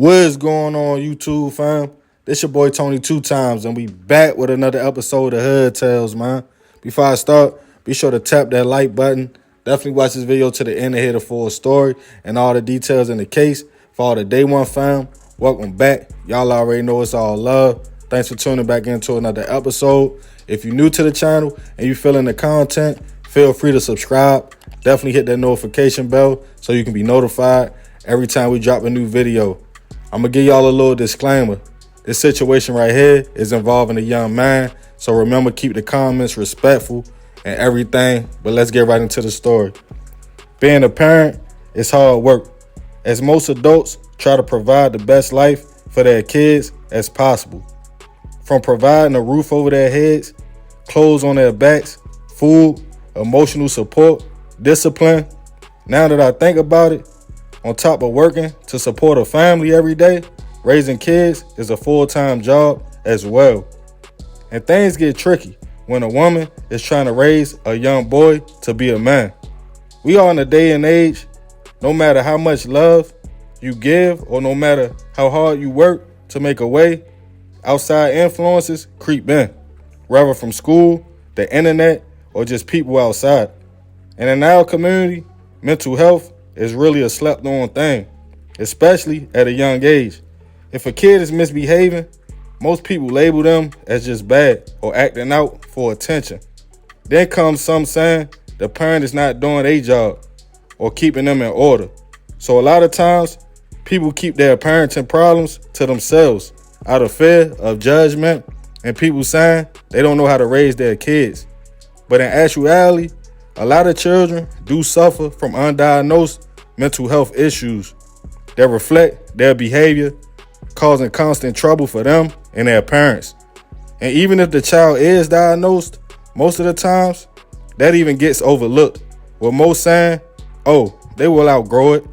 What's going on, YouTube fam? This your boy Tony 2 times, and we back with another episode of Hood Tales, man. Before I start, be sure to tap that like button. Definitely watch this video to the end to hear the full story and all the details in the case. For all the day one fam, welcome back. Y'all already know it's all love. Thanks for tuning back into another episode. If you're new to the channel and you feeling the content, feel free to subscribe. Definitely hit that notification bell so you can be notified every time we drop a new video. I'm going to give y'all a little disclaimer. This situation right here is involving a young man, so remember, keep the comments respectful and everything, but let's get right into the story. Being a parent is hard work, as most adults try to provide the best life for their kids as possible. From providing a roof over their heads, clothes on their backs, food, emotional support, discipline. Now that I think about it, on top of working to support a family every day, raising kids is a full-time job as well. And things get tricky when a woman is trying to raise a young boy to be a man. We are in a day and age, no matter how much love you give or no matter how hard you work to make a way, outside influences creep in, whether from school, the internet, or just people outside. And in our community, mental health is really a slept-on thing, especially at a young age. If a kid is misbehaving, most people label them as just bad or acting out for attention. Then comes some saying the parent is not doing their job or keeping them in order. So a lot of times, people keep their parenting problems to themselves out of fear of judgment and people saying they don't know how to raise their kids. But in actuality, a lot of children do suffer from undiagnosed mental health issues that reflect their behavior, causing constant trouble for them and their parents. And even if the child is diagnosed, most of the times, that even gets overlooked, with most saying, oh, they will outgrow it,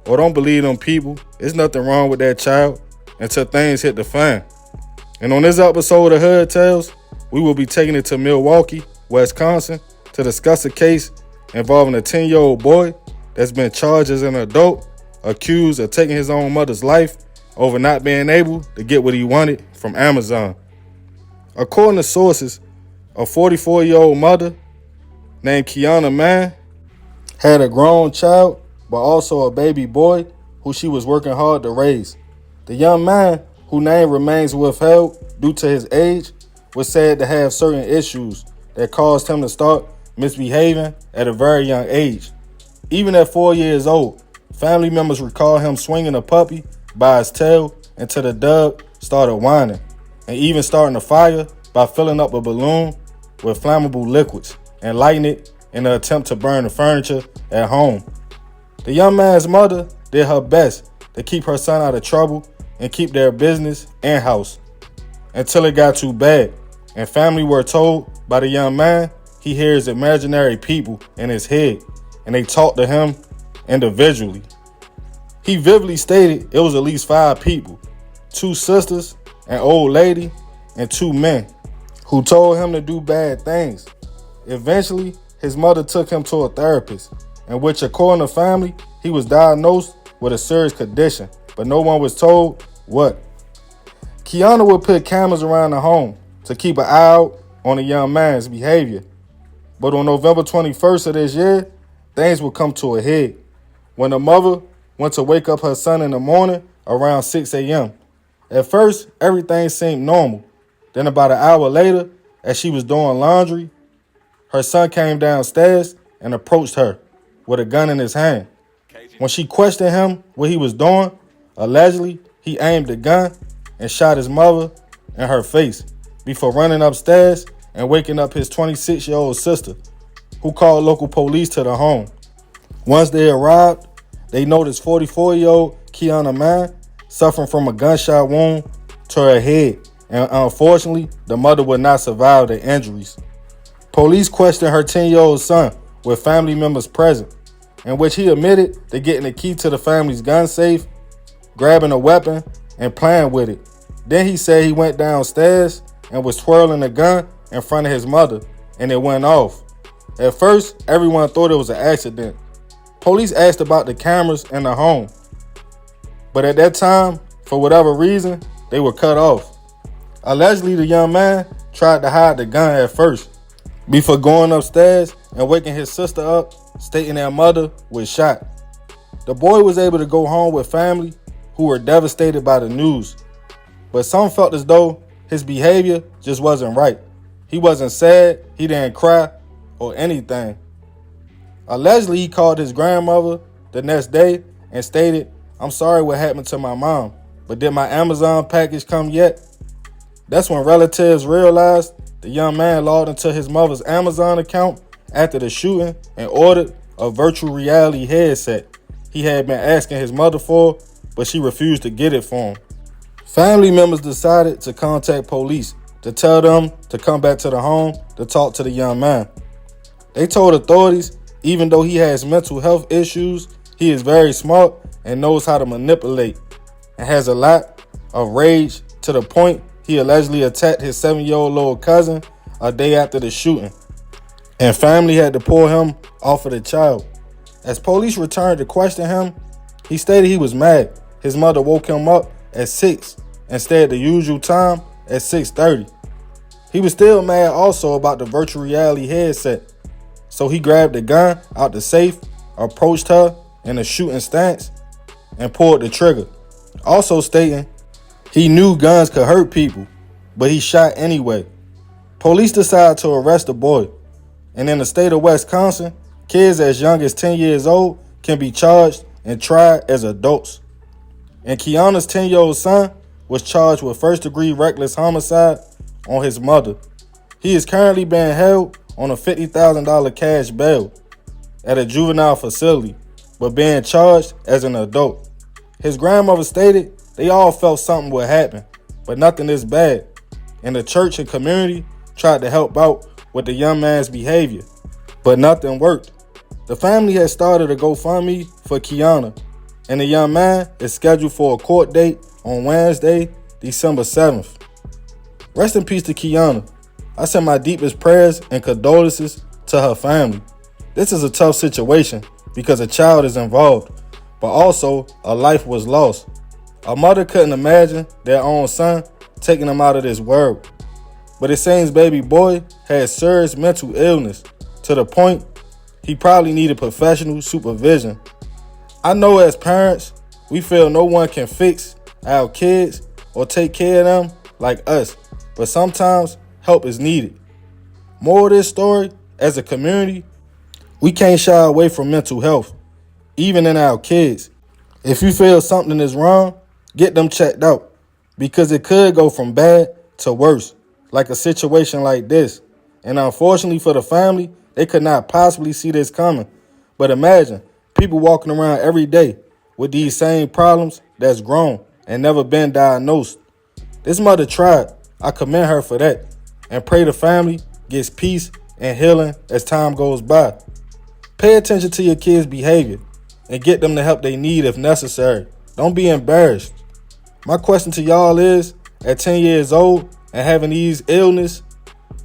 or don't believe them people, there's nothing wrong with that child, until things hit the fan. And on this episode of Hood Tales, we will be taking it to Milwaukee, Wisconsin, to discuss a case involving a 10-year-old boy that's been charged as an adult, accused of taking his own mother's life over not being able to get what he wanted from Amazon. According to sources, a 44-year-old mother named Kiana Mann had a grown child, but also a baby boy who she was working hard to raise. The young man, whose name remains withheld due to his age, was said to have certain issues that caused him to start misbehaving at a very young age. Even at 4 years old, family members recall him swinging a puppy by his tail until the dog started whining, and even starting a fire by filling up a balloon with flammable liquids and lighting it in an attempt to burn the furniture at home. The young man's mother did her best to keep her son out of trouble and keep their business and house until it got too bad, and family were told by the young man he hears imaginary people in his head, and they talk to him individually. He vividly stated it was at least 5 people, 2 sisters, an old lady, and 2 men who told him to do bad things. Eventually, his mother took him to a therapist, in which, according to family, he was diagnosed with a serious condition, but no one was told what. Kiana would put cameras around the home to keep an eye out on the young man's behavior. But on November 21st of this year, things would come to a head when the mother went to wake up her son in the morning around 6 a.m. At first, everything seemed normal. Then about an hour later, as she was doing laundry, her son came downstairs and approached her with a gun in his hand. When she questioned him what he was doing, allegedly, he aimed the gun and shot his mother in her face before running upstairs and waking up his 26-year-old sister, who called local police to the home. Once they arrived, they noticed 44-year-old Kiana Mann suffering from a gunshot wound to her head, and unfortunately, the mother would not survive the injuries. Police questioned her 10-year-old son with family members present, in which he admitted to getting the key to the family's gun safe, grabbing a weapon, and playing with it. Then he said he went downstairs and was twirling the gun in front of his mother, and it went off. At first, everyone thought it was an accident. Police asked about the cameras in the home, but at that time, For whatever reason, they were cut off. Allegedly, the young man tried to hide the gun at first before going upstairs and waking his sister up, stating their mother was shot. The boy was able to go home with family who were devastated by the news, but some felt as though his behavior just wasn't right. He wasn't sad, he didn't cry, or anything. Allegedly, he called his grandmother the next day and stated, "I'm sorry what happened to my mom, but did my Amazon package come yet?" That's when relatives realized the young man logged into his mother's Amazon account after the shooting and ordered a virtual reality headset he had been asking his mother for, but she refused to get it for him. Family members decided to contact police to tell them to come back to the home to talk to the young man. They told authorities even though he has mental health issues, he is very smart and knows how to manipulate and has a lot of rage to the point he allegedly attacked his 7-year-old little cousin a day after the shooting, and family had to pull him off of the child. As police returned to question him, he stated he was mad. His mother woke him up at 6 instead of the usual time at 6:30. He was still mad also about the virtual reality headset, so he grabbed the gun out the safe, approached her in a shooting stance, and pulled the trigger. Also stating he knew guns could hurt people, but he shot anyway. Police decided to arrest the boy, and in the state of Wisconsin, kids as young as 10 years old can be charged and tried as adults. And Kiana's 10-year-old son was charged with first-degree reckless homicide on his mother. He is currently being held on a $50,000 cash bail at a juvenile facility, but being charged as an adult. His grandmother stated they all felt something would happen, but nothing is bad, and the church and community tried to help out with the young man's behavior, but nothing worked. The family has started a GoFundMe for Kiana, and the young man is scheduled for a court date on Wednesday, December 7th. Rest in peace to Kiana. I send my deepest prayers and condolences to her family. This is a tough situation because a child is involved, but also a life was lost. A mother couldn't imagine their own son taking them out of this world. But it seems baby boy had serious mental illness to the point he probably needed professional supervision. I know as parents, we feel no one can fix our kids or take care of them like us, but sometimes help is needed. More of this story, as a community, we can't shy away from mental health, even in our kids. If you feel something is wrong, get them checked out, because it could go from bad to worse, like a situation like this. And unfortunately for the family, they could not possibly see this coming. But imagine people walking around every day with these same problems that's grown and never been diagnosed. This mother tried. I commend her for that, and pray the family gets peace and healing as time goes by. Pay attention to your kids' behavior and get them the help they need if necessary. Don't be embarrassed. My question to y'all is, at 10 years old and having these illness,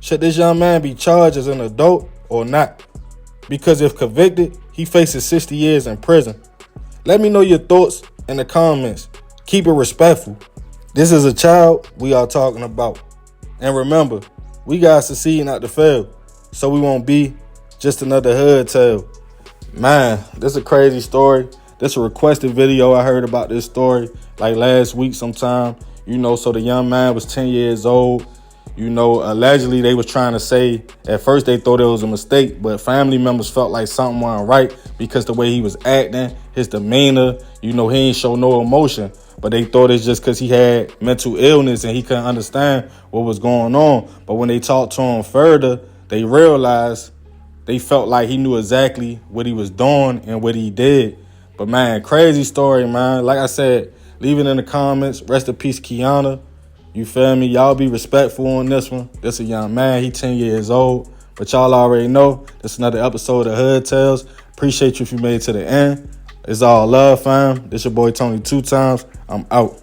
should this young man be charged as an adult or not? Because if convicted, he faces 60 years in prison. Let me know your thoughts in the comments. Keep it respectful. This is a child we are talking about. And remember, we got to succeed, not to fail, so we won't be just another hood tale. Man, this is a crazy story. This is a requested video. I heard about this story like last week sometime. So the young man was 10 years old. Allegedly they was trying to say, at first they thought it was a mistake, but family members felt like something wasn't right because the way he was acting, his demeanor, he ain't show no emotion. But they thought it's just because he had mental illness and he couldn't understand what was going on. But when they talked to him further, they realized they felt like he knew exactly what he was doing and what he did. But man, crazy story, man. Like I said, leave it in the comments. Rest in peace, Kiana. You feel me? Y'all be respectful on this one. This a young man. He 10 years old. But y'all already know this is another episode of Hood Tales. Appreciate you if you made it to the end. It's all love, fam. This your boy Tony 2 times. I'm out.